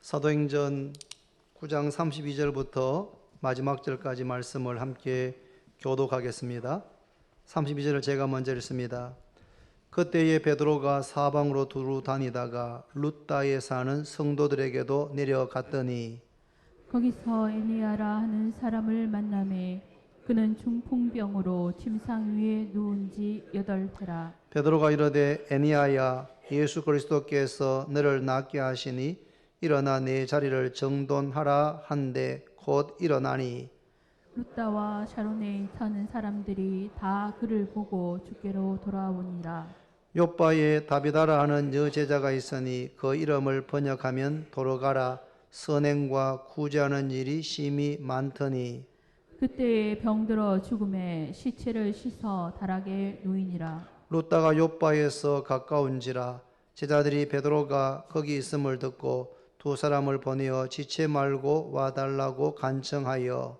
사도행전 9장 32절부터 마지막 절까지 말씀을 함께 교독하겠습니다. 32절을 제가 먼저 읽습니다. 그때에 베드로가 사방으로 두루 다니다가 룻다에 사는 성도들에게도 내려갔더니 거기서 에니야라 하는 사람을 만나매 그는 중풍병으로 침상 위에 누운 지 8해라. 베드로가 이르되 에니야야, 예수 그리스도께서 너를 낫게 하시니 일어나 내 자리를 정돈하라 한데 곧 일어나니 룻다와 샤론에 사는 사람들이 다 그를 보고 주께로 돌아오니라. 욥바에 다비다라 하는 여제자가 있으니 그 이름을 번역하면 도로가라. 선행과 구제하는 일이 심히 많더니 그때에 병들어 죽음에 시체를 씻어 다락에 누이니라. 룻다가 욥바에서 가까운지라. 제자들이 베드로가 거기 있음을 듣고 두 사람을 보내어 지체 말고 와달라고 간청하여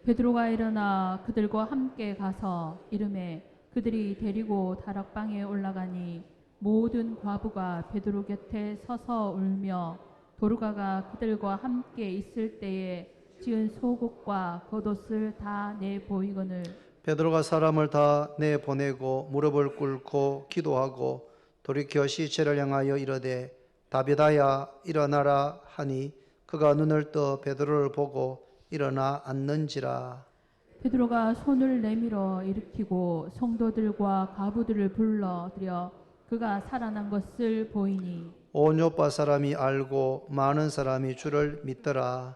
베드로가 일어나 그들과 함께 가서 이름에 그들이 데리고 다락방에 올라가니 모든 과부가 베드로 곁에 서서 울며 도르가가 그들과 함께 있을 때에 지은 속옷과 겉옷을 다 내보이거늘 베드로가 사람을 다 내보내고 무릎을 꿇고 기도하고 돌이켜 시체를 향하여 이르되 다비다야 일어나라 하니 그가 눈을 떠 베드로를 보고 일어나 앉는지라. 베드로가 손을 내밀어 일으키고 성도들과 과부들을 불러들여 그가 살아난 것을 보이니 온 요파 사람이 알고 많은 사람이 주를 믿더라.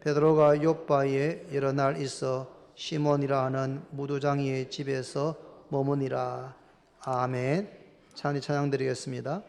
베드로가 요파에 여러 날 있어 시몬이라 하는 무두장이의 집에서 머무니라. 아멘. 찬이 찬양 드리겠습니다.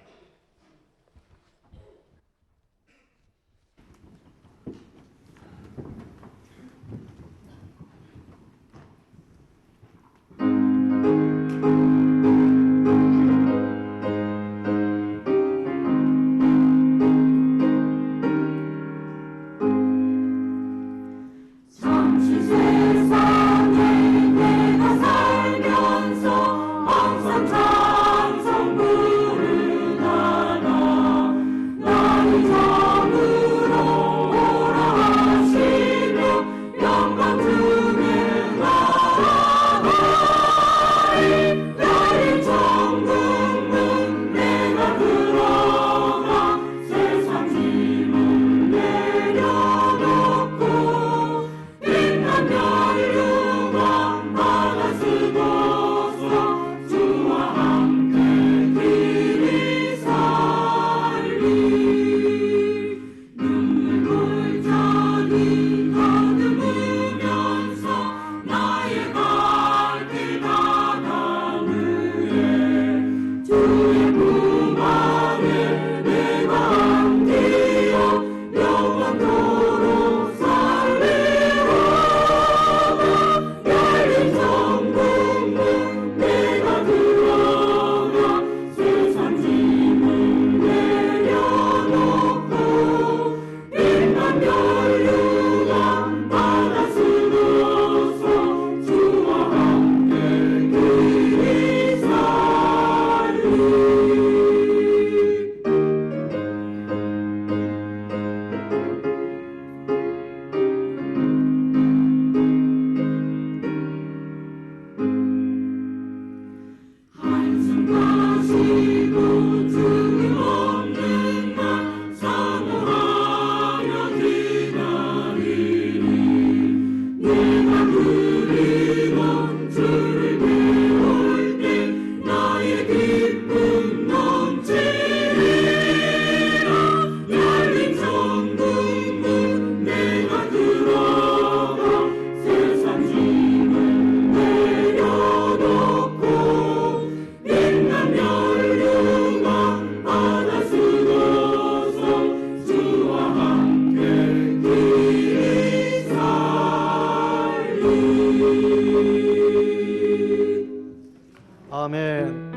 아멘.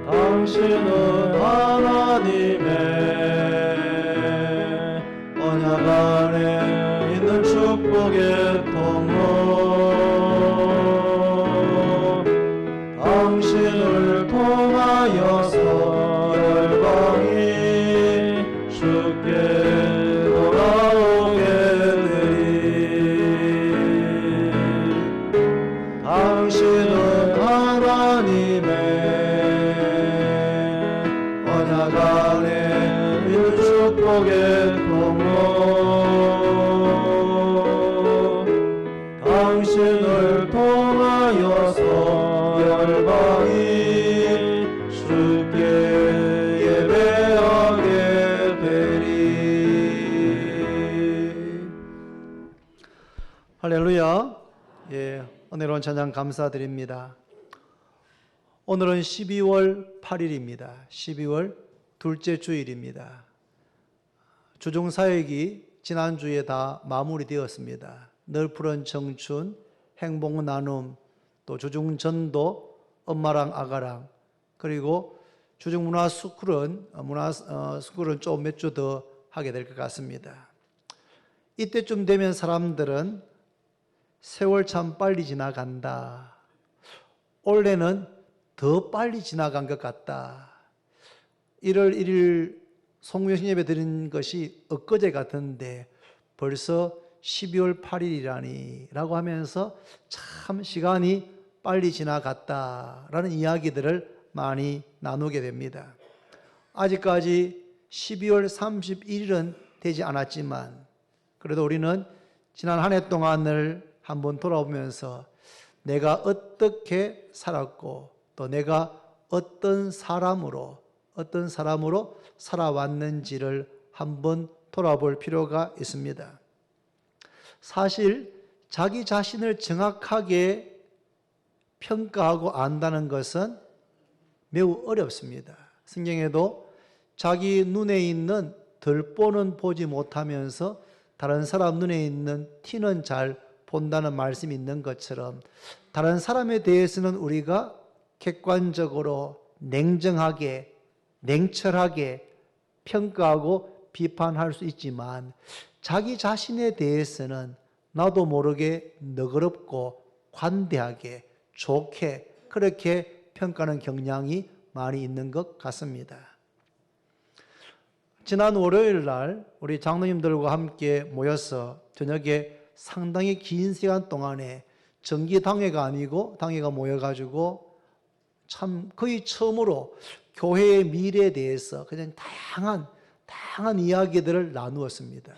당신은 하나님의 언약 안에 있는 축복 축복의 통로 당신을 통하여서 열방이 주께 돌아오게 되리. 당신은 하나님의 언약 안에 있는 축복의 통로 당신을 통하여서 열방이 주께 예배하게 되리. 할렐루야. 예, 은혜로운 찬양 감사드립니다. 오늘은 12월 8일입니다. 12월 둘째 주일입니다. 주중사역이 지난주에 다 마무리되었습니다. 늘 푸른 청춘, 행복 나눔, 또 주중전도, 엄마랑 아가랑, 그리고 주중문화스쿨은 좀 몇 주 더 하게 될 것 같습니다. 이때쯤 되면 사람들은 세월 참 빨리 지나간다. 올해는 더 빨리 지나간 것 같다. 1월 1일 송구영신 예배 드린 것이 엊그제 같은데 벌써 12월 8일이라니 라고 하면서 참 시간이 빨리 지나갔다라는 이야기들을 많이 나누게 됩니다. 아직까지 12월 31일은 되지 않았지만 그래도 우리는 지난 한 해 동안을 한번 돌아보면서 내가 어떻게 살았고 또 내가 어떤 사람으로 살아왔는지를 한번 돌아볼 필요가 있습니다. 사실 자기 자신을 정확하게 평가하고 안다는 것은 매우 어렵습니다. 성경에도 자기 눈에 있는 들보는 보지 못하면서 다른 사람 눈에 있는 티는 잘 본다는 말씀이 있는 것처럼 다른 사람에 대해서는 우리가 객관적으로 냉정하게 냉철하게 평가하고 비판할 수 있지만 자기 자신에 대해서는 나도 모르게 너그럽고 관대하게 좋게 그렇게 평가하는 경향이 많이 있는 것 같습니다. 지난 월요일 날 우리 장로님들과 함께 모여서 저녁에 상당히 긴 시간 동안에 정기당회가 아니고 당회가 모여가지고 참 거의 처음으로 교회의 미래에 대해서 그냥 다양한 이야기들을 나누었습니다.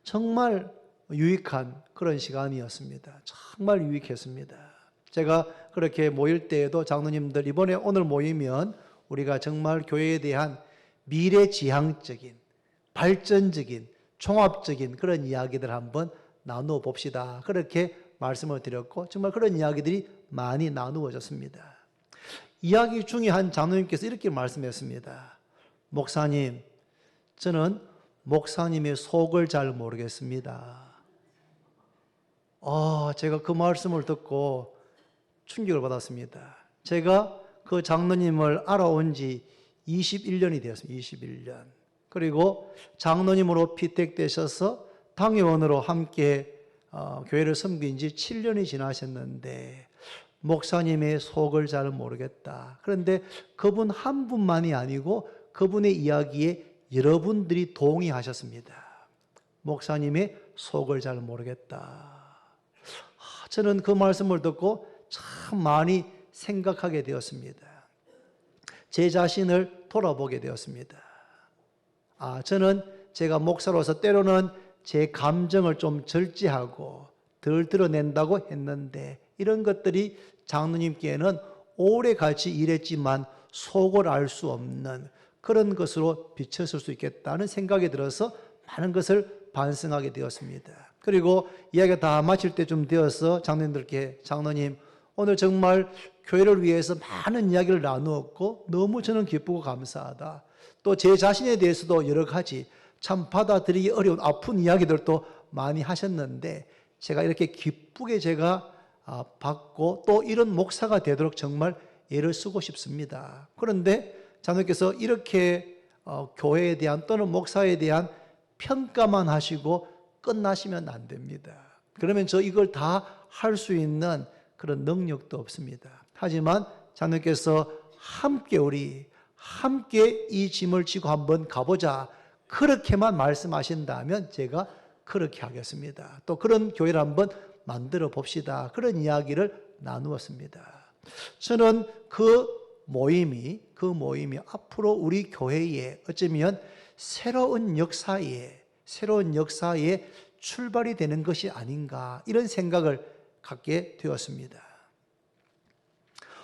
정말 유익한 그런 시간이었습니다. 정말 유익했습니다. 제가 그렇게 모일 때에도 장로님들 이번에 오늘 모이면 우리가 정말 교회에 대한 미래지향적인 발전적인 종합적인 그런 이야기들 한번 나누어 봅시다. 그렇게 말씀을 드렸고 정말 그런 이야기들이 많이 나누어졌습니다. 이야기 중에 한 장로님께서 이렇게 말씀했습니다. 목사님, 저는 목사님의 속을 잘 모르겠습니다. 제가 그 말씀을 듣고 충격을 받았습니다. 제가 그 장로님을 알아온 지 21년이 되었습니다. 21년. 그리고 장로님으로 피택되셔서 당회원으로 함께 교회를 섬긴 지 7년이 지나셨는데 목사님의 속을 잘 모르겠다. 그런데 그분 한 분만이 아니고 그분의 이야기에 여러분들이 동의하셨습니다. 목사님의 속을 잘 모르겠다. 저는 그 말씀을 듣고 참 많이 생각하게 되었습니다. 제 자신을 돌아보게 되었습니다. 저는 제가 목사로서 때로는 제 감정을 좀 절제하고 덜 드러낸다고 했는데 이런 것들이 장로님께는 오래 같이 일했지만 속을 알 수 없는 그런 것으로 비쳤을 수 있겠다는 생각이 들어서 많은 것을 반성하게 되었습니다. 그리고 이야기가 다 마칠 때쯤 되어서 장로님들께 장로님 오늘 정말 교회를 위해서 많은 이야기를 나누었고 너무 저는 기쁘고 감사하다. 또 제 자신에 대해서도 여러 가지 참 받아들이기 어려운 아픈 이야기들도 많이 하셨는데 제가 이렇게 기쁘게 제가 받고 또 이런 목사가 되도록 정말 애를 쓰고 싶습니다. 그런데 장로님께서 이렇게 교회에 대한 또는 목사에 대한 평가만 하시고 끝나시면 안 됩니다. 그러면 저 이걸 다 할 수 있는 그런 능력도 없습니다. 하지만 장로께서 함께 이 짐을 지고 한번 가보자, 그렇게만 말씀하신다면 제가 그렇게 하겠습니다. 또 그런 교회를 한번 만들어 봅시다. 그런 이야기를 나누었습니다. 저는 그 모임이 앞으로 우리 교회에 어쩌면 새로운 역사의 출발이 되는 것이 아닌가, 이런 생각을 갖게 되었습니다.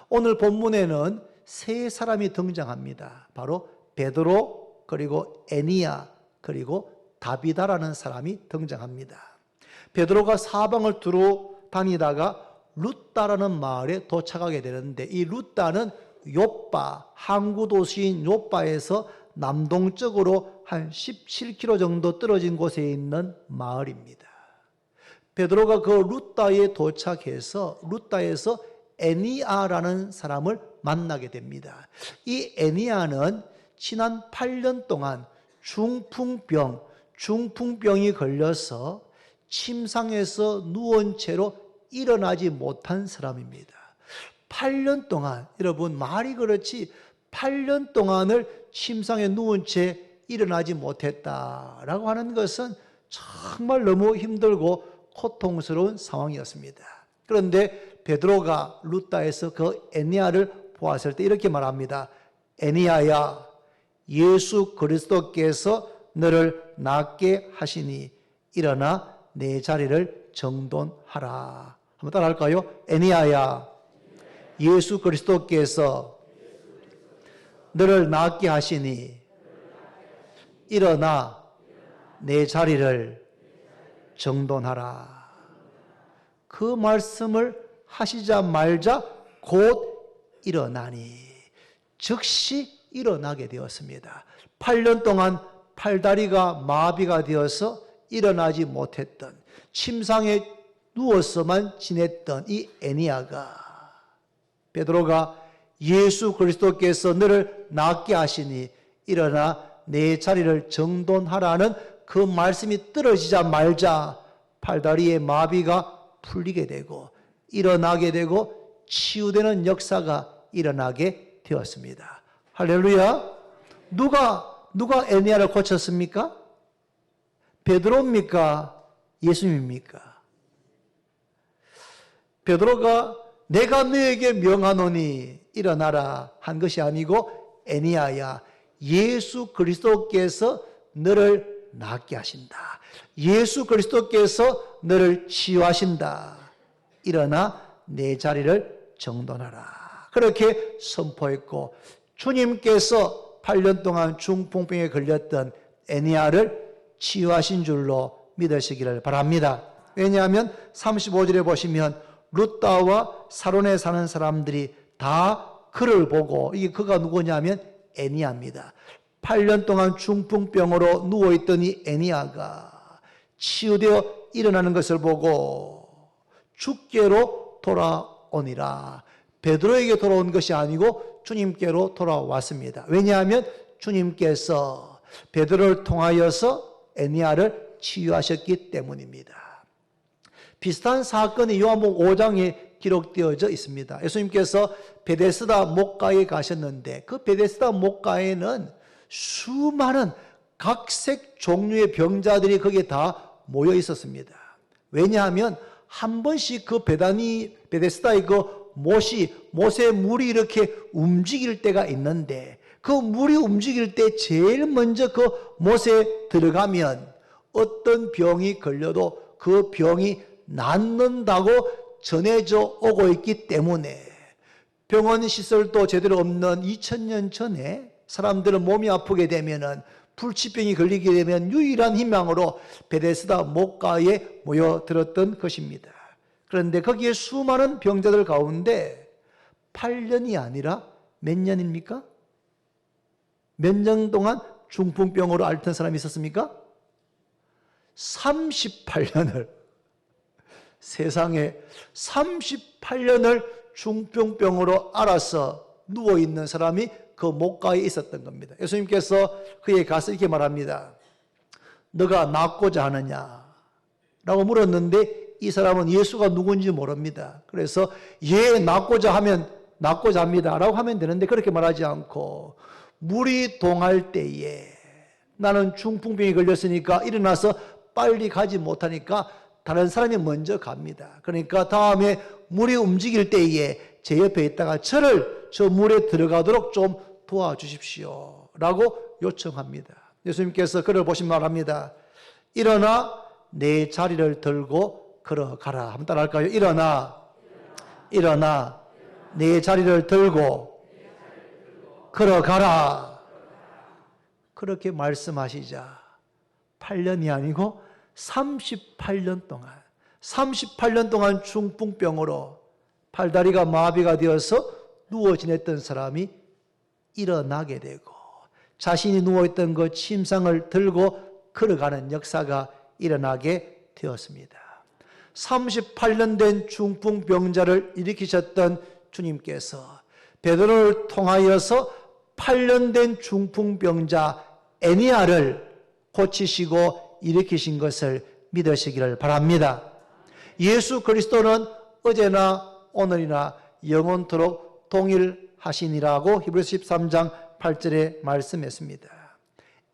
오늘 본문에는 세 사람이 등장합니다. 바로 베드로, 그리고 에니야, 그리고 다비다라는 사람이 등장합니다. 베드로가 사방을 두루 다니다가 루다라는 마을에 도착하게 되는데, 이 루다는 요빠, 항구 도시인 요빠에서 남동쪽으로 한 17km 정도 떨어진 곳에 있는 마을입니다. 베드로가 그 루다에 도착해서 루다에서 에니아라는 사람을 만나게 됩니다. 이 에니아는 지난 8년 동안 중풍병이 걸려서 침상에서 누운 채로 일어나지 못한 사람입니다. 8년 동안, 여러분 말이 그렇지 8년 동안을 침상에 누운 채 일어나지 못했다라고 하는 것은 정말 너무 힘들고 고통스러운 상황이었습니다. 그런데 베드로가 루다에서 그 에니야를 보았을 때 이렇게 말합니다. 에니야야, 예수 그리스도께서 너를 낫게 하시니 일어나 내 자리를 정돈하라. 한번 따라할까요? 에니야야, 예수 그리스도께서 너를 낫게 하시니 일어나 내 자리를 정돈하라. 그 말씀을 하시자마자 곧 일어나니, 즉시 일어나게 되었습니다. 8년 동안 팔다리가 마비가 되어서 일어나지 못했던, 침상에 누워서만 지냈던 이 에니야가, 베드로가 예수 그리스도께서 너를 낫게 하시니 일어나 내 자리를 정돈하라는 그 말씀이 떨어지자마자 팔다리의 마비가 풀리게 되고 일어나게 되고 치유되는 역사가 일어나게 되었습니다. 할렐루야. 누가 에니야를 고쳤습니까? 베드로입니까? 예수님입니까? 베드로가 내가 너에게 명하노니 일어나라 한 것이 아니고, 에니야야, 예수 그리스도께서 너를 낫게 하신다. 예수 그리스도께서 너를 치유하신다. 일어나 내 자리를 정돈하라. 그렇게 선포했고, 주님께서 8년 동안 중풍병에 걸렸던 에니야를 치유하신 줄로 믿으시기를 바랍니다. 왜냐하면 35절에 보시면 루다와 사론에 사는 사람들이 다 그를 보고, 이게 그가 누구냐면 에니야입니다. 8년 동안 중풍병으로 누워있던 이 에니야가 치유되어 일어나는 것을 보고 주께로 돌아오니라. 베드로에게 돌아온 것이 아니고 주님께로 돌아왔습니다. 왜냐하면 주님께서 베드로를 통하여서 에니야를 치유하셨기 때문입니다. 비슷한 사건이 요한복음 5장에 기록되어져 있습니다. 예수님께서 베데스다 목가에 가셨는데, 그 베데스다 목가에는 수많은 각색 종류의 병자들이 거기에 다 모여 있었습니다. 왜냐하면 한 번씩 그 베데스다의 그 못의 물이 이렇게 움직일 때가 있는데, 그 물이 움직일 때 제일 먼저 그 못에 들어가면 어떤 병이 걸려도 그 병이 낫는다고 전해져 오고 있기 때문에, 병원 시설도 제대로 없는 2000년 전에 사람들은 몸이 아프게 되면은, 불치병이 걸리게 되면 유일한 희망으로 베데스다 목가에 모여들었던 것입니다. 그런데 거기에 수많은 병자들 가운데 8년이 아니라 몇 년입니까? 몇 년 동안 중풍병으로 앓던 사람이 있었습니까? 38년을, 세상에 38년을 중풍병으로 앓아서 누워있는 사람이 그 목가에 있었던 겁니다. 예수님께서 그에 가서 이렇게 말합니다. 너가 낫고자 하느냐? 라고 물었는데 이 사람은 예수가 누군지 모릅니다. 그래서 예, 낫고자 합니다 라고 하면 되는데 그렇게 말하지 않고 물이 동할 때에 나는 중풍병이 걸렸으니까 일어나서 빨리 가지 못하니까 다른 사람이 먼저 갑니다. 그러니까 다음에 물이 움직일 때에 제 옆에 있다가 저를 저 물에 들어가도록 좀 도와주십시오 라고 요청합니다. 예수님께서 그를 보시면 말합니다. 일어나 내 자리를 들고 걸어가라. 한번 따라할까요? 일어나 내 자리를 들고 걸어가라. 그렇게 말씀하시자 8년이 아니고 38년 동안 중풍병으로 팔다리가 마비가 되어서 누워 지냈던 사람이 일어나게 되고 자신이 누워있던 그 침상을 들고 걸어가는 역사가 일어나게 되었습니다. 38년 된 중풍병자를 일으키셨던 주님께서 베드로를 통하여서 8년 된 중풍병자 애니야를 고치시고 일으키신 것을 믿으시기를 바랍니다. 예수 그리스도는 어제나 오늘이나 영원토록 동일하시니라고 히브리서 13장 8절에 말씀했습니다.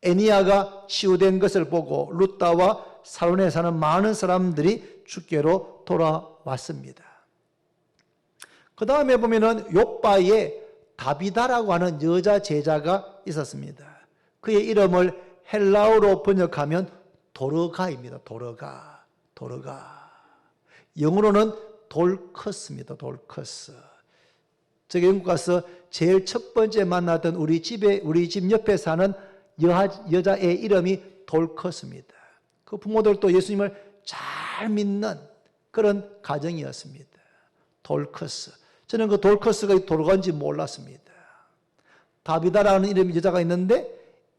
애니야가 치유된 것을 보고 룻다와 사론에 사는 많은 사람들이 주께로 돌아왔습니다. 그 다음에 보면은 욥바에 다비다라고 하는 여자 제자가 있었습니다. 그의 이름을 헬라어로 번역하면 도르가입니다. 도르가. 영어로는 돌커스입니다. 돌커스. 저기 영국 가서 제일 첫 번째 만났던 우리 집 옆에 사는 여자의 이름이 돌커스입니다. 그 부모들도 예수님을 잘 믿는 그런 가정이었습니다. 돌커스. 저는 그 돌커스가 도르가인지 몰랐습니다. 다비다라는 이름의 여자가 있는데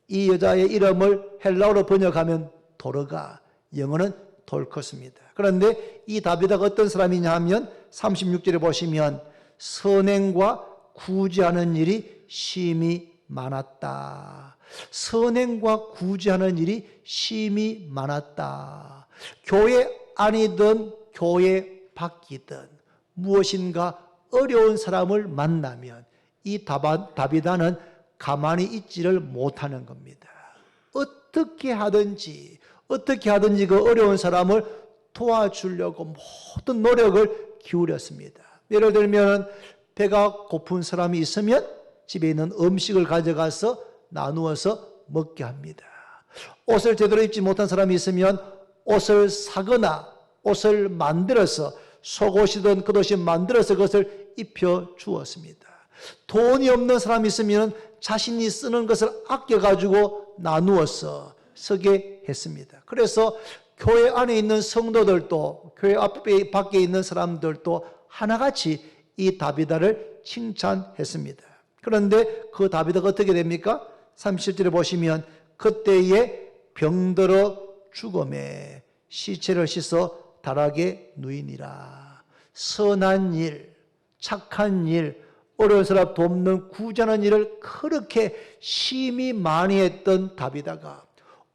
이 여자의 이름을 헬라어로 번역하면 도르가, 영어는 돌커스입니다. 그런데 이 다비다가 어떤 사람이냐 하면 36절에 보시면 선행과 구제하는 일이 심히 많았다. 선행과 구제하는 일이 심히 많았다. 교회 안이든 교회 밖이든 무엇인가 어려운 사람을 만나면 이 다비다는 가만히 있지를 못하는 겁니다. 어떻게 하든지 그 어려운 사람을 도와주려고 모든 노력을 기울였습니다. 예를 들면 배가 고픈 사람이 있으면 집에 있는 음식을 가져가서 나누어서 먹게 합니다. 옷을 제대로 입지 못한 사람이 있으면 옷을 사거나 옷을 만들어서 속옷이든 겉옷이 만들어서 그것을 입혀 주었습니다. 돈이 없는 사람이 있으면 자신이 쓰는 것을 아껴가지고 나누어서 쓰게 했습니다. 그래서 교회 안에 있는 성도들도 교회 밖에 있는 사람들도 하나같이 이 다비다를 칭찬했습니다. 그런데 그 다비다가 어떻게 됩니까? 37절에 보시면 그때에 병들어 죽음에 시체를 씻어 다락에 누이니라. 선한 일, 착한 일, 어려운 사람 돕는 구제하는 일을 그렇게 심히 많이 했던 다비다가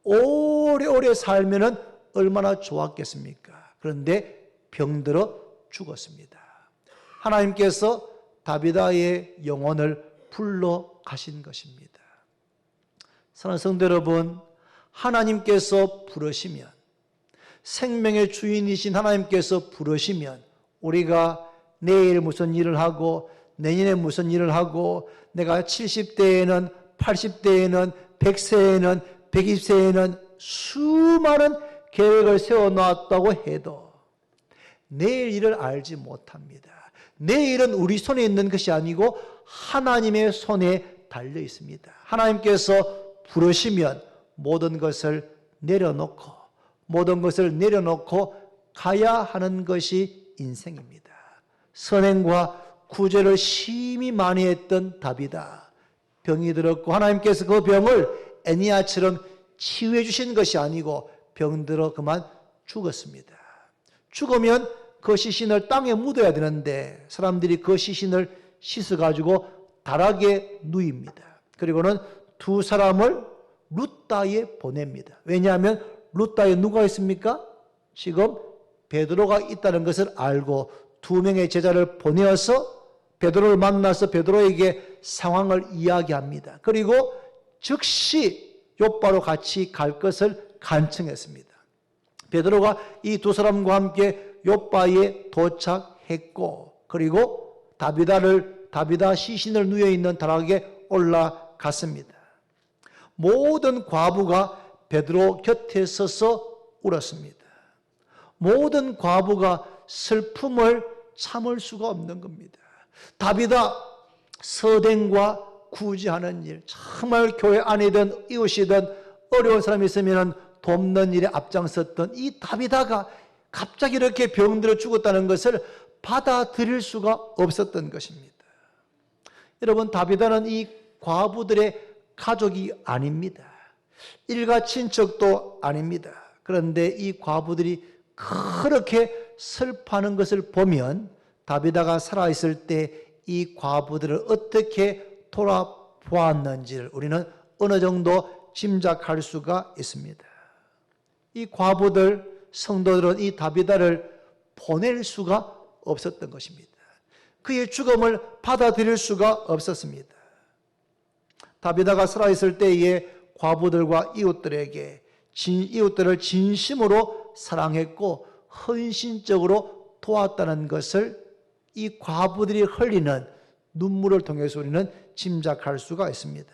오래오래 살면은 얼마나 좋았겠습니까? 그런데 병들어 죽었습니다. 하나님께서 다비다의 영혼을 불러 가신 것입니다. 사랑하는 성도 여러분, 하나님께서 부르시면, 생명의 주인이신 하나님께서 부르시면 우리가 내일 무슨 일을 하고 내년에 무슨 일을 하고 내가 70대에는 80대에는 100세에는 120세에는 수많은 계획을 세워놨다고 해도 내일 일을 알지 못합니다. 내일은 우리 손에 있는 것이 아니고 하나님의 손에 달려 있습니다. 하나님께서 부르시면 모든 것을 내려놓고 가야 하는 것이 인생입니다. 선행과 구제를 심히 많이 했던 다비다. 병이 들었고 하나님께서 그 병을 애니야처럼 치유해 주신 것이 아니고 병들어 그만 죽었습니다. 죽으면 그 시신을 땅에 묻어야 되는데 사람들이 그 시신을 씻어가지고 다락에 누입니다. 그리고는 두 사람을 룻다에 보냅니다. 왜냐하면 룻다에 누가 있습니까? 지금 베드로가 있다는 것을 알고 두 명의 제자를 보내어서 베드로를 만나서 베드로에게 상황을 이야기합니다. 그리고 즉시 요바로 같이 갈 것을 간청했습니다. 베드로가 이 두 사람과 함께 요바에 도착했고, 그리고 다비다 시신을 누워 있는 다락에 올라갔습니다. 모든 과부가 베드로 곁에 서서 울었습니다. 모든 과부가 슬픔을 참을 수가 없는 겁니다. 다비다 서댕과 구제하는 일, 정말 교회 안이든 이웃이든 어려운 사람이 있으면 돕는 일에 앞장섰던 이 다비다가 갑자기 이렇게 병들어 죽었다는 것을 받아들일 수가 없었던 것입니다. 여러분, 다비다는 이 과부들의 가족이 아닙니다. 일가 친척도 아닙니다. 그런데 이 과부들이 그렇게 슬퍼하는 것을 보면 다비다가 살아있을 때 이 과부들을 어떻게 돌아보았는지를 우리는 어느 정도 짐작할 수가 있습니다. 이 과부들, 성도들은 이 다비다를 보낼 수가 없었던 것입니다. 그의 죽음을 받아들일 수가 없었습니다. 다비다가 살아있을 때에 과부들과 이웃들을 진심으로 사랑했고 헌신적으로 도왔다는 것을 이 과부들이 흘리는 눈물을 통해서 우리는 짐작할 수가 있습니다.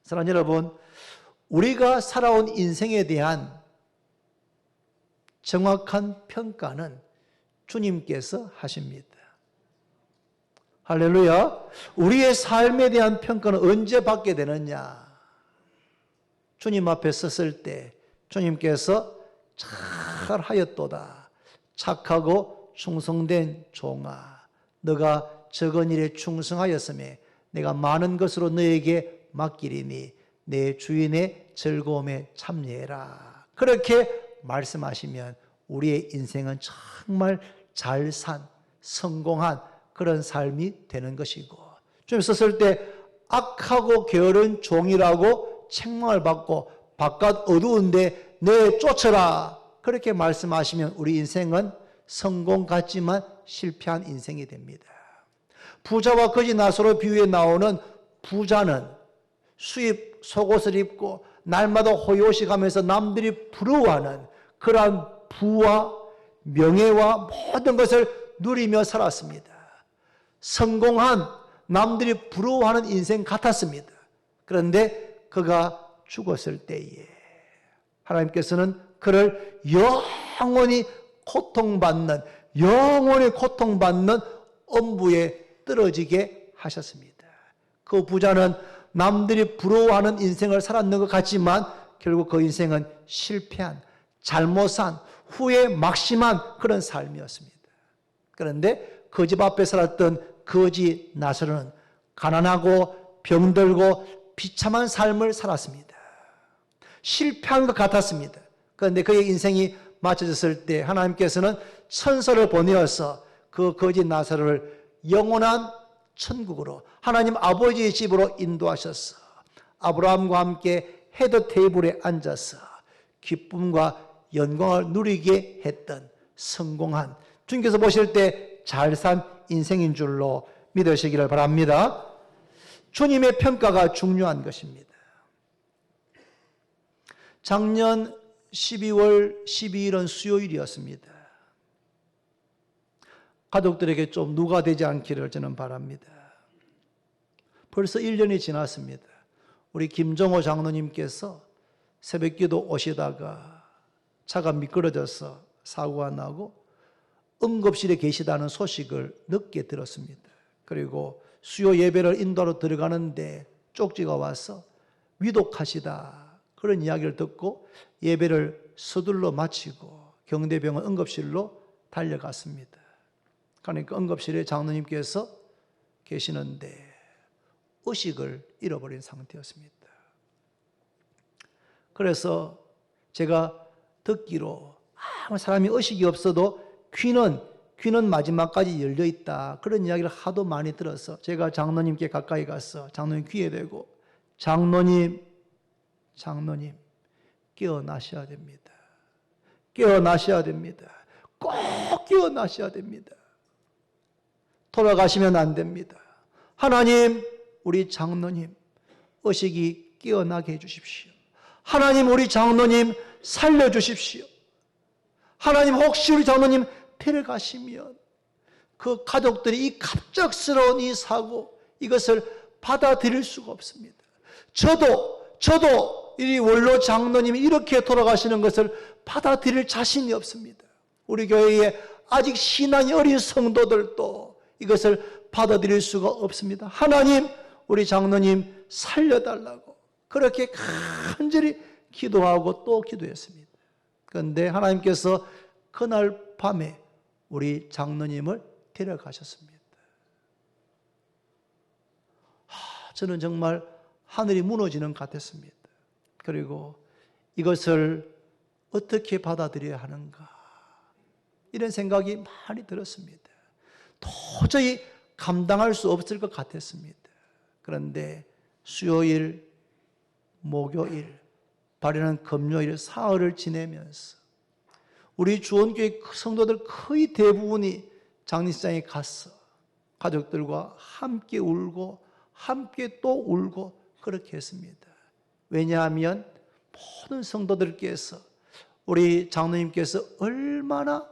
사랑하는 여러분, 우리가 살아온 인생에 대한 정확한 평가는 주님께서 하십니다. 할렐루야. 우리의 삶에 대한 평가는 언제 받게 되느냐? 주님 앞에 섰을 때 주님께서 잘하였도다. 착하고 충성된 종아, 너가 적은 일에 충성하였으며 내가 많은 것으로 너에게 맡기리니 내 주인의 즐거움에 참여해라. 그렇게 말씀하시면 우리의 인생은 정말 잘 산, 성공한 그런 삶이 되는 것이고, 주님 썼을 때 악하고 게으른 종이라고 책망을 받고 바깥 어두운데 내 쫓아라 그렇게 말씀하시면 우리 인생은 성공 같지만 실패한 인생이 됩니다. 부자와 거지 나사로 비유에 나오는 부자는 수입 속옷을 입고 날마다 호요식하면서 남들이 부러워하는 그러한 부와 명예와 모든 것을 누리며 살았습니다. 성공한 남들이 부러워하는 인생 같았습니다. 그런데 그가 죽었을 때에 하나님께서는 그를 영원히 고통받는 엄부에 떨어지게 하셨습니다. 그 부자는 남들이 부러워하는 인생을 살았는 것 같지만 결국 그 인생은 실패한, 잘못 산, 후회 막심한 그런 삶이었습니다. 그런데 그 집 앞에 살았던 거지 나사로는 가난하고 병들고 비참한 삶을 살았습니다. 실패한 것 같았습니다. 그런데 그의 인생이 맞춰졌을 때 하나님께서는 천사를 보내어서 그 거지 나사로를 영원한 천국으로 하나님 아버지의 집으로 인도하셔서 아브라함과 함께 헤드 테이블에 앉아서 기쁨과 영광을 누리게 했던 성공한, 주님께서 보실 때 잘 산 인생인 줄로 믿으시기를 바랍니다. 주님의 평가가 중요한 것입니다. 작년 12월 12일은 수요일이었습니다. 가족들에게 좀 누가 되지 않기를 저는 바랍니다. 벌써 1년이 지났습니다. 우리 김정호 장로님께서 새벽기도 오시다가 차가 미끄러져서 사고가 나고 응급실에 계시다는 소식을 늦게 들었습니다. 그리고 수요 예배를 인도하러 들어가는데 쪽지가 와서 위독하시다 그런 이야기를 듣고 예배를 서둘러 마치고 경대병원 응급실로 달려갔습니다. 그러니까 응급실에 장로님께서 계시는데 의식을 잃어버린 상태였습니다. 그래서 제가 듣기로 아무 사람이 의식이 없어도 귀는 마지막까지 열려있다 그런 이야기를 하도 많이 들어서 제가 장로님께 가까이 가서 장로님 귀에 대고 장로님 깨어나셔야 됩니다. 깨어나셔야 됩니다. 꼭 깨어나셔야 됩니다. 돌아가시면 안 됩니다. 하나님, 우리 장로님 의식이 깨어나게 해주십시오. 하나님, 우리 장로님 살려주십시오. 하나님, 혹시 우리 장로님 데려가시면 그 가족들이 이 갑작스러운 이 사고, 이것을 받아들일 수가 없습니다. 저도 이 원로 장로님이 이렇게 돌아가시는 것을 받아들일 자신이 없습니다. 우리 교회에 아직 신앙이 어린 성도들도 이것을 받아들일 수가 없습니다. 하나님, 우리 장로님 살려달라고 그렇게 간절히 기도하고 또 기도했습니다. 그런데 하나님께서 그날 밤에 우리 장로님을 데려가셨습니다. 저는 정말 하늘이 무너지는 것 같았습니다. 그리고 이것을 어떻게 받아들여야 하는가, 이런 생각이 많이 들었습니다. 도저히 감당할 수 없을 것 같았습니다. 그런데 수요일, 목요일, 발에는 금요일, 사흘을 지내면서 우리 주원교회 성도들 거의 대부분이 장례식장에 가서 가족들과 함께 울고 함께 또 울고 그렇게 했습니다. 왜냐하면 모든 성도들께서 우리 장로님께서 얼마나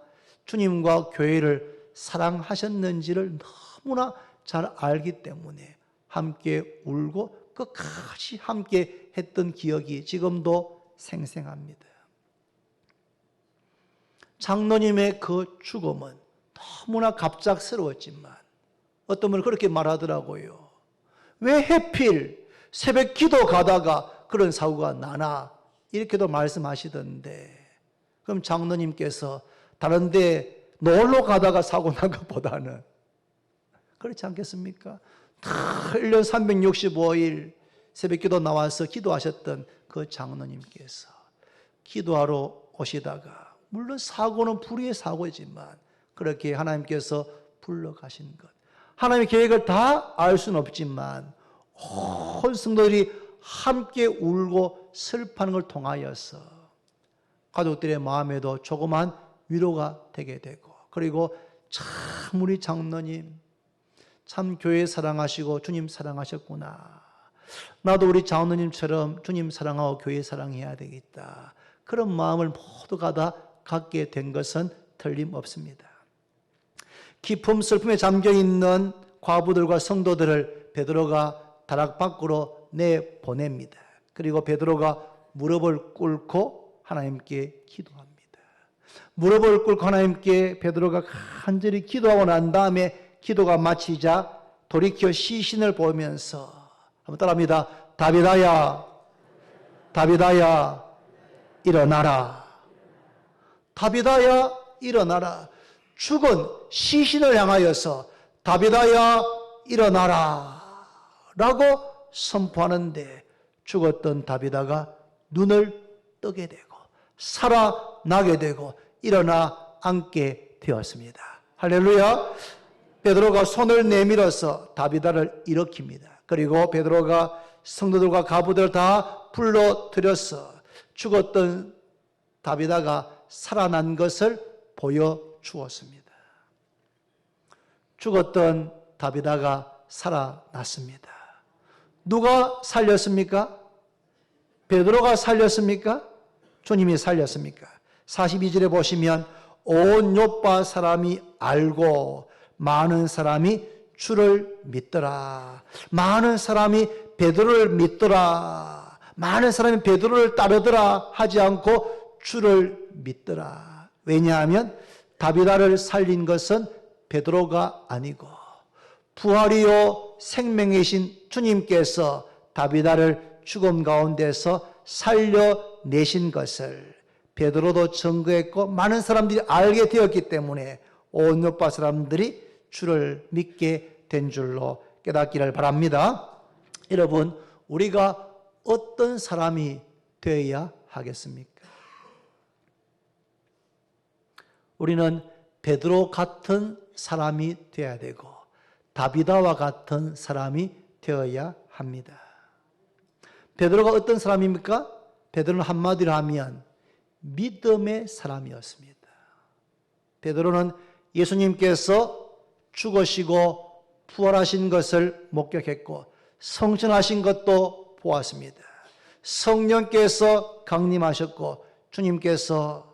주님과 교회를 사랑하셨는지를 너무나 잘 알기 때문에 함께 울고 끝까지 함께 했던 기억이 지금도 생생합니다. 장로님의 그 죽음은 너무나 갑작스러웠지만 어떤 분은 그렇게 말하더라고요. 왜 하필 새벽 기도 가다가 그런 사고가 나나, 이렇게도 말씀하시던데, 그럼 장로님께서 다른 데 놀러 가다가 사고 난 것보다는 그렇지 않겠습니까? 다 1년 365일 새벽 기도 나와서 기도하셨던 그 장로님께서 기도하러 오시다가, 물론 사고는 불의의 사고이지만 그렇게 하나님께서 불러가신 것, 하나님의 계획을 다 알 수는 없지만 온 성도들이 함께 울고 슬퍼하는 걸 통하여서 가족들의 마음에도 조그만 위로가 되게 되고, 그리고 참 우리 장로님 참 교회 사랑하시고 주님 사랑하셨구나, 나도 우리 장로님처럼 주님 사랑하고 교회 사랑해야 되겠다, 그런 마음을 모두가 다 갖게 된 것은 틀림없습니다. 깊은 슬픔에 잠겨있는 과부들과 성도들을 베드로가 다락 밖으로 내보냅니다. 그리고 베드로가 무릎을 꿇고 하나님께 기도합니다. 무릎을 꿇고 하나님께 베드로가 간절히 기도하고 난 다음에 기도가 마치자 돌이켜 시신을 보면서 한번 따라합니다. 다비다야, 다비다야, 일어나라. 다비다야, 일어나라. 죽은 시신을 향하여서 다비다야, 일어나라 라고 선포하는데, 죽었던 다비다가 눈을 뜨게 되고 살아나게 되고 일어나 앉게 되었습니다. 할렐루야. 베드로가 손을 내밀어서 다비다를 일으킵니다. 그리고 베드로가 성도들과 가부들을 다 불러들여서 죽었던 다비다가 살아난 것을 보여주었습니다. 죽었던 다비다가 살아났습니다. 누가 살렸습니까? 베드로가 살렸습니까? 주님이 살렸습니까? 42절에 보시면 온 요파 사람이 알고 많은 사람이 주를 믿더라. 많은 사람이 베드로를 믿더라. 많은 사람이 베드로를 따르더라 하지 않고 주를 믿더라. 왜냐하면 다비다를 살린 것은 베드로가 아니고 부활이요 생명이신 주님께서 다비다를 죽음 가운데서 살려내신 것을 베드로도 증거했고 많은 사람들이 알게 되었기 때문에 온 요파 사람들이 주를 믿게 된 줄로 깨닫기를 바랍니다. 여러분, 우리가 어떤 사람이 되어야 하겠습니까? 우리는 베드로 같은 사람이 되어야 되고 다비다와 같은 사람이 되어야 합니다. 베드로가 어떤 사람입니까? 베드로는 한마디로 하면 믿음의 사람이었습니다. 베드로는 예수님께서 죽으시고 부활하신 것을 목격했고 성천하신 것도 보았습니다. 성령께서 강림하셨고 주님께서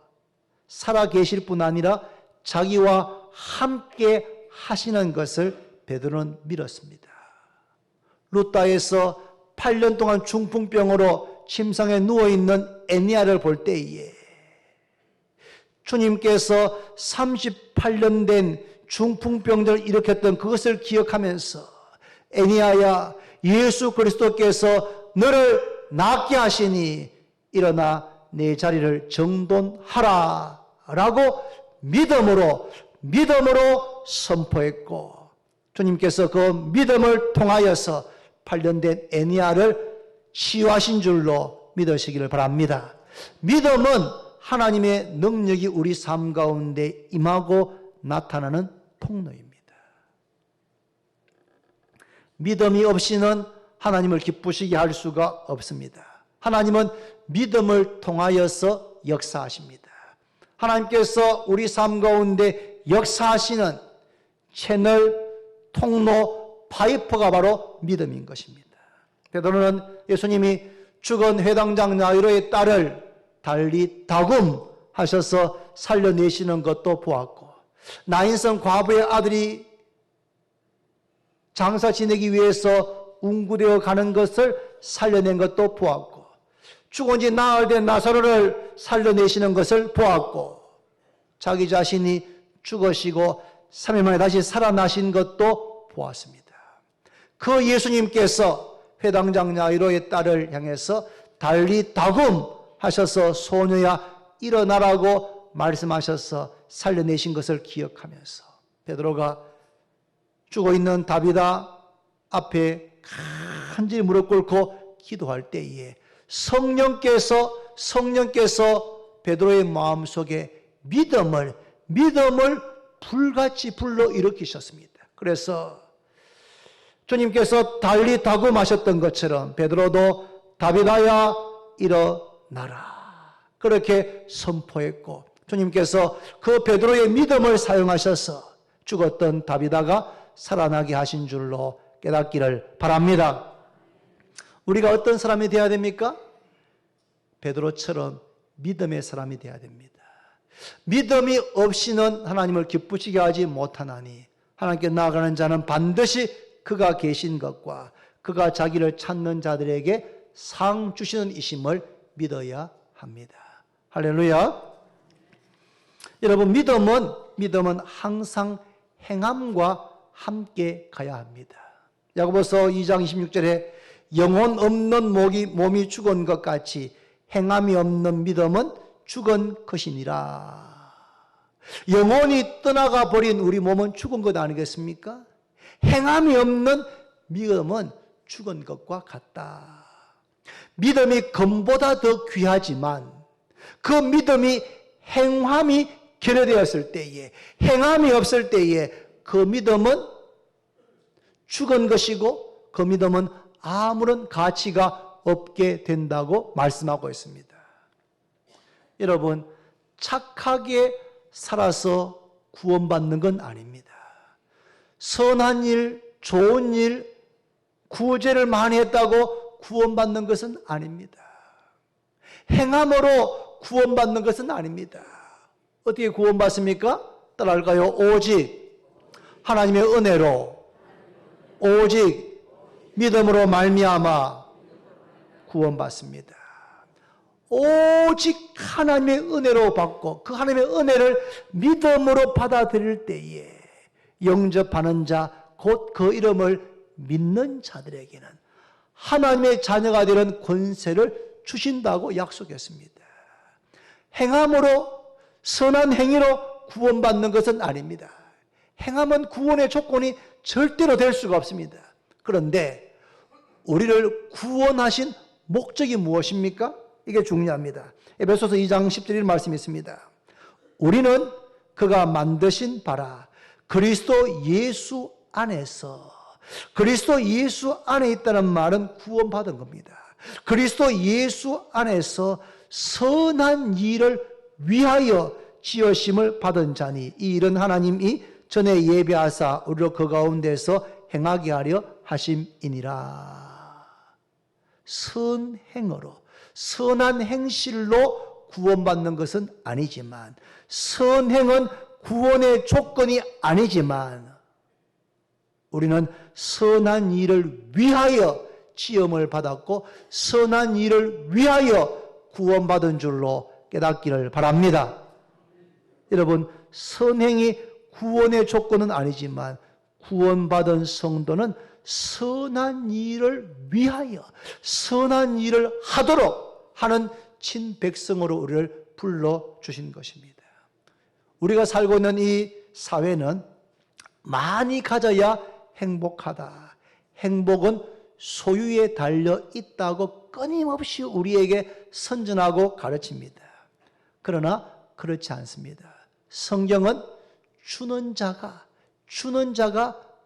살아계실 뿐 아니라 자기와 함께 하시는 것을 베드로는 믿었습니다. 루다에서 8년 동안 중풍병으로 침상에 누워있는 에니야를 볼 때에 주님께서 38년 된 중풍병들을 일으켰던 그것을 기억하면서 에니야야, 예수 그리스도께서 너를 낫게 하시니 일어나 내 자리를 정돈하라 라고 믿음으로 선포했고 주님께서 그 믿음을 통하여서 8년 된 에니야를 치유하신 줄로 믿으시기를 바랍니다. 믿음은 하나님의 능력이 우리 삶 가운데 임하고 나타나는 통로입니다. 믿음이 없이는 하나님을 기쁘시게 할 수가 없습니다. 하나님은 믿음을 통하여서 역사하십니다. 하나님께서 우리 삶 가운데 역사하시는 채널, 통로, 파이퍼가 바로 믿음인 것입니다. 베드로는 예수님이 죽은 회당장 야이로의 딸을 달리 다굼하셔서 살려내시는 것도 보았고, 나인성 과부의 아들이 장사 지내기 위해서 운구되어 가는 것을 살려낸 것도 보았고, 죽은 지 나흘 된 나사로를 살려내시는 것을 보았고, 자기 자신이 죽으시고 3일 만에 다시 살아나신 것도 보았습니다. 그 예수님께서 회당장 야이로의 딸을 향해서 달리 다굼하셔서 소녀야 일어나라고 말씀하셔서 살려내신 것을 기억하면서 베드로가 죽어있는 다비다 앞에 간절히 무릎 꿇고 기도할 때에 성령께서 베드로의 마음속에 믿음을 불같이 불러일으키셨습니다. 그래서 주님께서 달리 다굼하셨던 것처럼 베드로도 다비다야 일어나라 그렇게 선포했고, 주님께서 그 베드로의 믿음을 사용하셔서 죽었던 다비다가 살아나게 하신 줄로 깨닫기를 바랍니다. 우리가 어떤 사람이 되어야 됩니까? 베드로처럼 믿음의 사람이 되어야 됩니다. 믿음이 없이는 하나님을 기쁘시게 하지 못하나니 하나님께 나아가는 자는 반드시 그가 계신 것과 그가 자기를 찾는 자들에게 상 주시는 이심을 믿어야 합니다. 할렐루야. 여러분, 믿음은 항상 행함과 함께 가야 합니다. 야고보서 2장 26절에 영혼 없는 몸이 죽은 것 같이 행함이 없는 믿음은 죽은 것이니라. 영혼이 떠나가 버린 우리 몸은 죽은 것 아니겠습니까? 행함이 없는 믿음은 죽은 것과 같다. 믿음이 금보다 더 귀하지만 그 믿음이 행함이 결여되었을 때에, 행함이 없을 때에 그 믿음은 죽은 것이고 그 믿음은 아무런 가치가 없게 된다고 말씀하고 있습니다. 여러분, 착하게 살아서 구원받는 건 아닙니다. 선한 일, 좋은 일, 구제를 많이 했다고 구원받는 것은 아닙니다. 행함으로 구원받는 것은 아닙니다. 어떻게 구원받습니까? 따라할까요? 오직 하나님의 은혜로, 오직 믿음으로 말미암아 구원받습니다. 오직 하나님의 은혜로 받고 그 하나님의 은혜를 믿음으로 받아들일 때에 영접하는 자, 곧 그 이름을 믿는 자들에게는 하나님의 자녀가 되는 권세를 주신다고 약속했습니다. 행함으로, 선한 행위로 구원받는 것은 아닙니다. 행함은 구원의 조건이 절대로 될 수가 없습니다. 그런데 우리를 구원하신 목적이 무엇입니까? 이게 중요합니다. 에베소서 2장 10절의 말씀이 있습니다. 우리는 그가 만드신 바라 그리스도 예수 안에서, 그리스도 예수 안에 있다는 말은 구원받은 겁니다. 그리스도 예수 안에서 선한 일을 위하여 지으심을 받은 자니 이 일은 하나님이 전에 예비하사 우리를 그 가운데서 행하게 하려 하심이니라. 선행으로, 선한 행실로 구원받는 것은 아니지만, 선행은 구원의 조건이 아니지만, 우리는 선한 일을 위하여 지음을 받았고 선한 일을 위하여 구원받은 줄로 깨닫기를 바랍니다. 여러분, 선행이 구원의 조건은 아니지만 구원받은 성도는 선한 일을 위하여 선한 일을 하도록 하는 친백성으로 우리를 불러주신 것입니다. 우리가 살고 있는 이 사회는 많이 가져야 행복하다. 행복은 소유에 달려 있다고 끊임없이 우리에게 선전하고 가르칩니다. 그러나 그렇지 않습니다. 성경은 주는 자가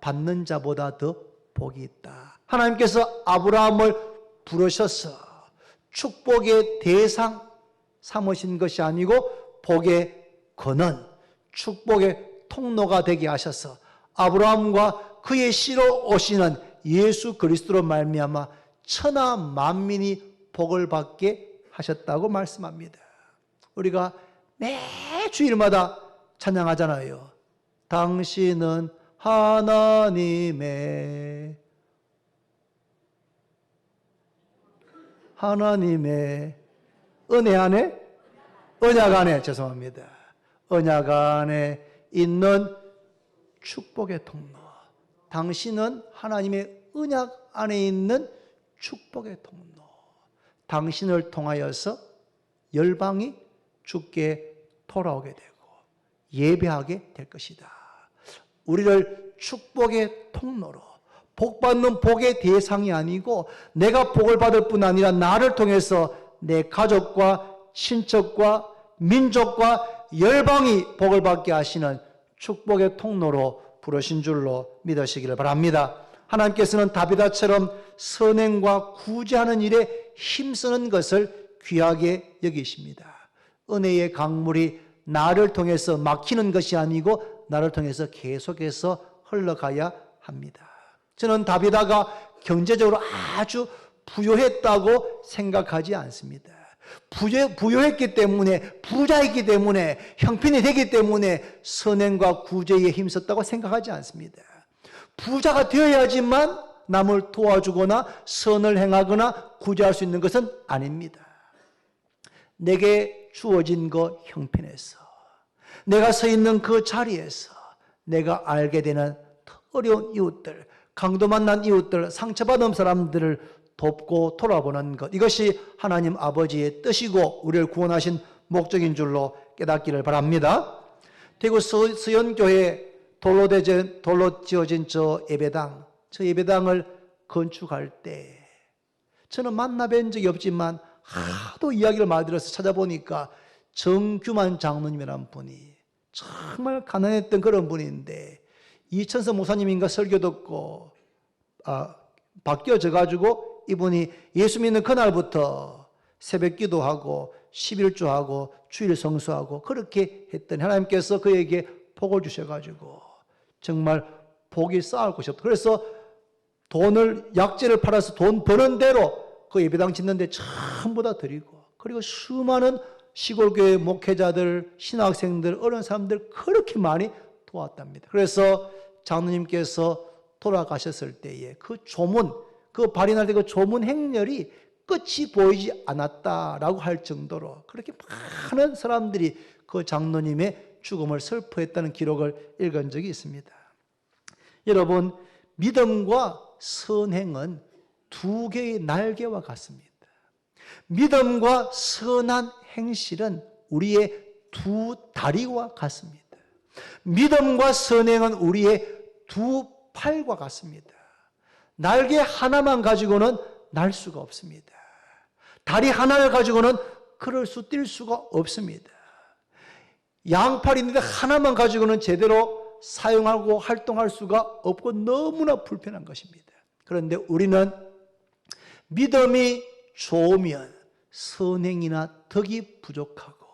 받는 자보다 더 복이 있다. 하나님께서 아브라함을 부르셔서 축복의 대상 삼으신 것이 아니고 복의 근원, 축복의 통로가 되게 하셔서 아브라함과 그의 씨로 오시는 예수 그리스도로 말미암아 천하 만민이 복을 받게 하셨다고 말씀합니다. 우리가 매 주일마다 찬양하잖아요. 당신은 하나님의 은혜 안에, 언약 안에, 죄송합니다. 언약 안에 있는 축복의 통로. 당신은 하나님의 언약 안에 있는 축복의 통로. 당신을 통하여서 열방이 주께 돌아오게 되고 예배하게 될 것이다. 우리를 축복의 통로로, 복받는 복의 대상이 아니고 내가 복을 받을 뿐 아니라 나를 통해서 내 가족과 친척과 민족과 열방이 복을 받게 하시는 축복의 통로로 부르신 줄로 믿으시기를 바랍니다. 하나님께서는 다비다처럼 선행과 구제하는 일에 힘쓰는 것을 귀하게 여기십니다. 은혜의 강물이 나를 통해서 막히는 것이 아니고 나를 통해서 계속해서 흘러가야 합니다. 저는 다비다가 경제적으로 아주 부유했다고 생각하지 않습니다. 부유했기 때문에, 부자였기 때문에, 형편이 되기 때문에 선행과 구제에 힘썼다고 생각하지 않습니다. 부자가 되어야지만 남을 도와주거나 선을 행하거나 구제할 수 있는 것은 아닙니다. 내게 주어진 그 형편에서, 내가 서 있는 그 자리에서 내가 알게 되는 어려운 이웃들, 강도 만난 이웃들, 상처받은 사람들을 돕고 돌아보는 것, 이것이 하나님 아버지의 뜻이고 우리를 구원하신 목적인 줄로 깨닫기를 바랍니다. 대구 서연교회 돌로 지어진 저 예배당, 저 예배당을 건축할 때 저는 만나뵌 적이 없지만 하도 이야기를 많이 들어서 찾아보니까 정규만 장로님이라는 분이 정말 가난했던 그런 분인데 이천서 목사님인가 설교 듣고 바뀌어져 가지고 이분이 예수 믿는 그날부터 새벽 기도하고 11조하고 주일 성수하고 그렇게 했더니 하나님께서 그에게 복을 주셔가지고 정말 복이 쌓을 것이 없다. 그래서 돈을 약재를 팔아서 돈 버는 대로 그 예배당 짓는데 전부 다 드리고, 그리고 수많은 시골교회 목회자들, 신학생들, 어려운 사람들 그렇게 많이 도왔답니다. 그래서 장로님께서 돌아가셨을 때에 그 조문, 그 발인할 때 그 조문 행렬이 끝이 보이지 않았다라고 할 정도로 그렇게 많은 사람들이 그 장로님의 죽음을 슬퍼했다는 기록을 읽은 적이 있습니다. 여러분, 믿음과 선행은 두 개의 날개와 같습니다. 믿음과 선한 행실은 우리의 두 다리와 같습니다. 믿음과 선행은 우리의 두 팔과 같습니다. 날개 하나만 가지고는 날 수가 없습니다. 다리 하나를 가지고는 걸을 수 뛸 수가 없습니다. 양팔이 있는데 하나만 가지고는 제대로 사용하고 활동할 수가 없고 너무나 불편한 것입니다. 그런데 우리는 믿음이 좋으면 선행이나 덕이 부족하고,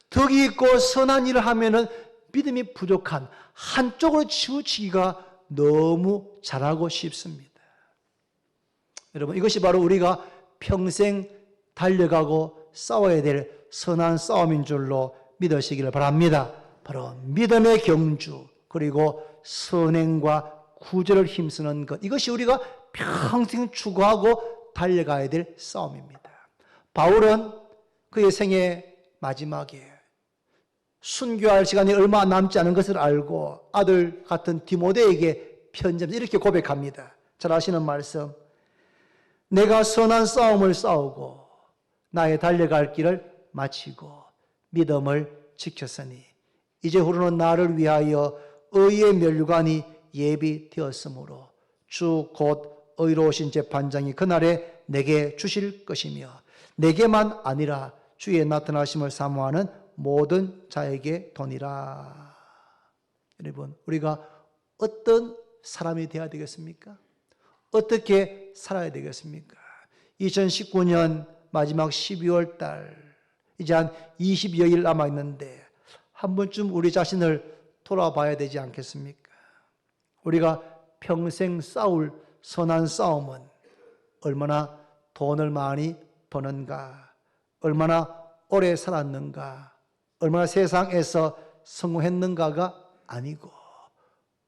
덕이 있고 선한 일을 하면은 믿음이 부족한 한쪽으로 치우치기가 너무 잘하고 싶습니다. 여러분, 이것이 바로 우리가 평생 달려가고 싸워야 될 선한 싸움인 줄로 믿으시기를 바랍니다. 바로 믿음의 경주, 그리고 선행과 구제를 힘쓰는 것, 이것이 우리가 평생 추구하고 달려가야 될 싸움입니다. 바울은 그의 생애 마지막에 순교할 시간이 얼마 남지 않은 것을 알고 아들 같은 디모데에게 편지하면서 이렇게 고백합니다. 잘 아시는 말씀, 내가 선한 싸움을 싸우고 나의 달려갈 길을 마치고 믿음을 지켰으니 이제후로는 나를 위하여 의의 면류관이 예비되었으므로 주 곧 의로우신 재판장이 그날에 내게 주실 것이며 내게만 아니라 주의 나타나심을 사모하는 모든 자에게 도니라. 여러분, 우리가 어떤 사람이 되어야 되겠습니까? 어떻게 살아야 되겠습니까? 2019년 마지막 12월 달, 이제 한 20여일 남아있는데 한 번쯤 우리 자신을 돌아봐야 되지 않겠습니까? 우리가 평생 싸울 선한 싸움은 얼마나 돈을 많이 버는가, 얼마나 오래 살았는가, 얼마나 세상에서 성공했는가가 아니고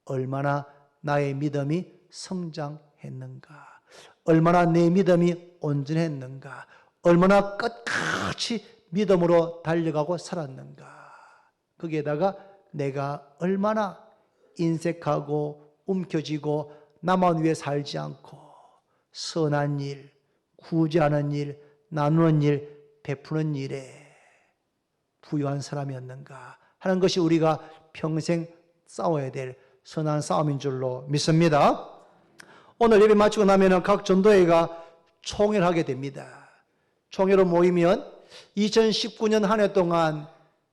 얼마나 나의 믿음이 성장했는가, 얼마나 내 믿음이 온전했는가, 얼마나 끝까지 믿음으로 달려가고 살았는가, 거기에다가 내가 얼마나 인색하고 움켜쥐고 나만 위해 살지 않고 선한 일, 구제하는 일, 나누는 일, 베푸는 일에 부유한 사람이었는가 하는 것이 우리가 평생 싸워야 될 선한 싸움인 줄로 믿습니다. 오늘 예배 마치고 나면 각 전도회가 총회를 하게 됩니다. 총회로 모이면 2019년 한 해 동안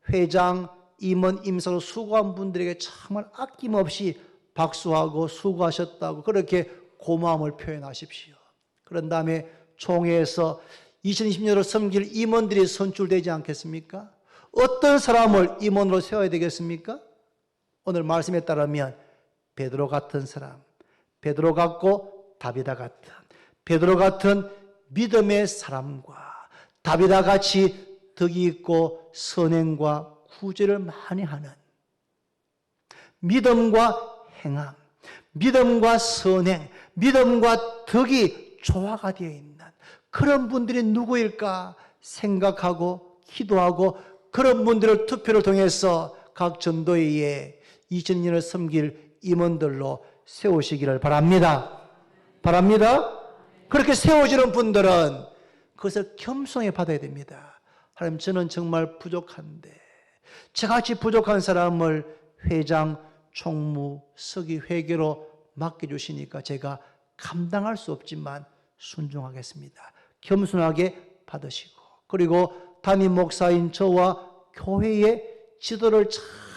회장, 임원, 임사로 수고한 분들에게 정말 아낌없이 박수하고 수고하셨다고 그렇게 고마움을 표현하십시오. 그런 다음에 총회에서 2020년으로 섬길 임원들이 선출되지 않겠습니까? 어떤 사람을 임원으로 세워야 되겠습니까? 오늘 말씀에 따르면 베드로 같은 사람, 베드로 같고 다비다 같은, 베드로 같은 믿음의 사람과 다비다 같이 덕이 있고 선행과 구제를 많이 하는, 믿음과 행함, 믿음과 선행, 믿음과 덕이 조화가 되어 있는 그런 분들이 누구일까 생각하고 기도하고 그런 분들을 투표를 통해서 각 전도회에 2000년을 섬길 임원들로 세우시기를 바랍니다. 바랍니다. 그렇게 세워지는 분들은 그것을 겸손히 받아야 됩니다. 하나님, 저는 정말 부족한데 저같이 부족한 사람을 회장, 총무, 서기, 회계로 맡겨주시니까 제가 감당할 수 없지만 순종하겠습니다. 겸손하게 받으시고, 그리고 담임 목사인 저와 교회의 지도를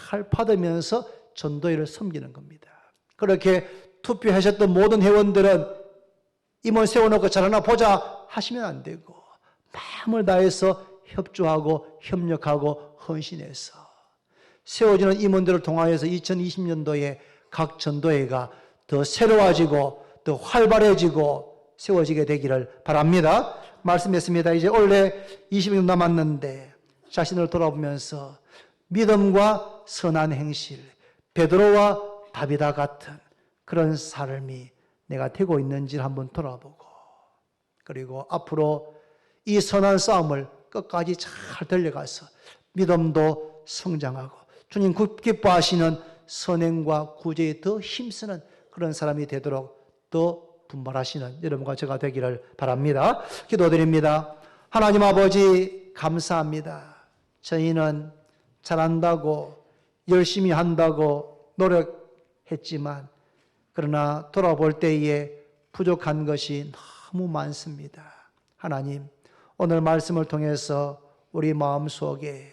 잘 받으면서 전도회를 섬기는 겁니다. 그렇게 투표하셨던 모든 회원들은 임원 세워놓고 잘하나 보자 하시면 안 되고 마음을 다해서 협조하고 협력하고 헌신해서 세워지는 임원들을 통하여서 2020년도에 각 전도회가 더 새로워지고 더 활발해지고 세워지게 되기를 바랍니다. 말씀했습니다. 이제 올해 20년 남았는데 자신을 돌아보면서 믿음과 선한 행실, 베드로와 다비다 같은 그런 삶이 내가 되고 있는지를 한번 돌아보고, 그리고 앞으로 이 선한 싸움을 끝까지 잘 달려가서 믿음도 성장하고 주님 기뻐하시는 선행과 구제에 더 힘쓰는 그런 사람이 되도록 더 분발하시는 여러분과 제가 되기를 바랍니다. 기도드립니다. 하나님 아버지, 감사합니다. 저희는 잘한다고 열심히 한다고 노력했지만 그러나 돌아볼 때에 부족한 것이 너무 많습니다. 하나님, 오늘 말씀을 통해서 우리 마음속에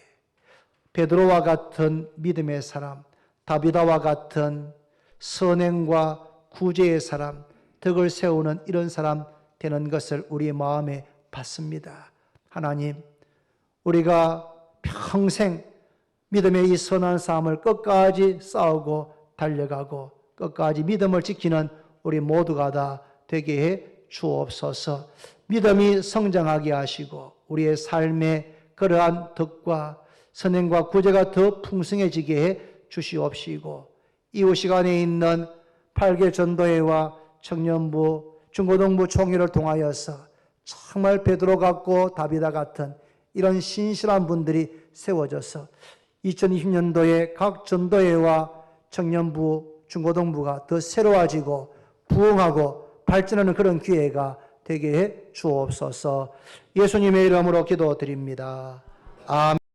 베드로와 같은 믿음의 사람, 다비다와 같은 선행과 구제의 사람, 덕을 세우는 이런 사람 되는 것을 우리 마음에 받습니다. 하나님, 우리가 평생 믿음의 이 선한 싸움을 끝까지 싸우고 달려가고 끝까지 믿음을 지키는 우리 모두가 다 되게 해 주옵소서. 믿음이 성장하게 하시고 우리의 삶에 그러한 덕과 선행과 구제가 더 풍성해지게 해 주시옵시고, 이후 시간에 있는 8개 전도회와 청년부, 중고등부 총회를 통하여서 정말 베드로 같고 다비다 같은 이런 신실한 분들이 세워져서 2020년도에 각 전도회와 청년부, 중고등부가 더 새로워지고 부흥하고 발전하는 그런 기회가 되게 해 주옵소서. 예수님의 이름으로 기도드립니다. 아멘.